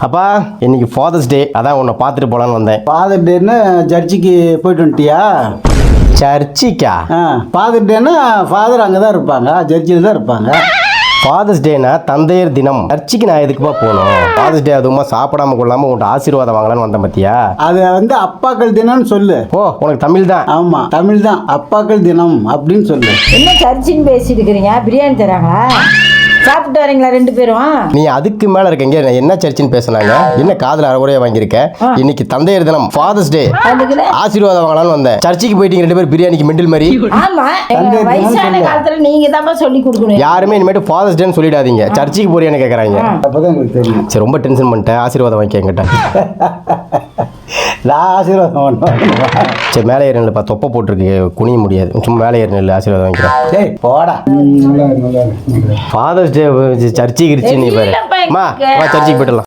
அப்பா இன்னைக்கு ஃபாதர்ஸ் டே, அதான் உன்னை பார்த்துட்டு போலான்னு வந்தேன். ஃபாதர் டேன்னு சர்ச்சுக்கு போயிட்டு வந்துட்டியா? சர்ச்சிக்கா? ஃபாதர் டேன்னா ஃபாதர் அங்கே தான் இருப்பாங்க, சர்ச்சில் தான் இருப்பாங்க. ஃபாதர்ஸ் டேனா தந்தையர் தினம். சர்ச்சுக்கு நான் எதுக்குப்பா போகணும்? ஃபாதர்ஸ் டே அதுவுமா சாப்பிடாம கொள்ளாம உன்ட்ட ஆசீர்வாதம் வாங்கலான்னு வந்தேன் பத்தியா? அது அப்பாக்கள் தினம்னு சொல்லு. ஓ, உனக்கு தமிழ் தான்? ஆமா, தமிழ் தான். அப்பாக்கள் தினம் அப்படின்னு சொல்லு. என்ன சர்ச்சின்னு பேசிட்டு இருக்கிறீங்க? பிரியாணி தராங்களா? சாப்பிட்டு வரீங்களா ரெண்டு பேரும்? நீ அதுக்கு மேல இருக்கீங்க. என்ன சர்ச்சின்னு பேசுனாங்க? என்ன காதுல அரைகுறையா வாங்கியிருக்க? இன்னைக்கு தந்தையர் தினம், ஃபாதர்ஸ் டே, ஆசீர்வாதம் வாங்கலாம்னு வந்தேன். சர்ச்சுக்கு போயிட்டீங்க ரெண்டு பேரும் பிரியாணிக்கு மெண்டல் மாதிரி. ஆமா, வயசான காலத்துல நீங்க தான் சொல்லி கொடுக்கணும். யாருமே இனிமேட்டு ஃபாதர்ஸ் டேன்னு சொல்லிடாதீங்க, சர்ச்சுக்கு போறியான்னு கேட்கறாங்க. அப்பதான் எங்களுக்கு தெரியும். சரி, ரொம்ப டென்ஷன் பண்ணிட்டேன். ஆசீர்வாதம் வாங்கிக்க என்கிட்ட. நான் ஆசீர்வாதம் பண்ணுவேன். சரி, மேலே ஏறி நில்லுப்பா, தொப்பை போட்டிருக்கு, குனிய முடியாது. சும்மா மேலே ஏறி நில்லு, ஆசீர்வாதம் வாங்கிக்கிறேன். சரி போடா. ஃபாதர்ஸ் டே சர்ச்சுக்கு இருச்சு நீ பாரு. அம்மா, சர்ச்சுக்கு போயிடலாம்.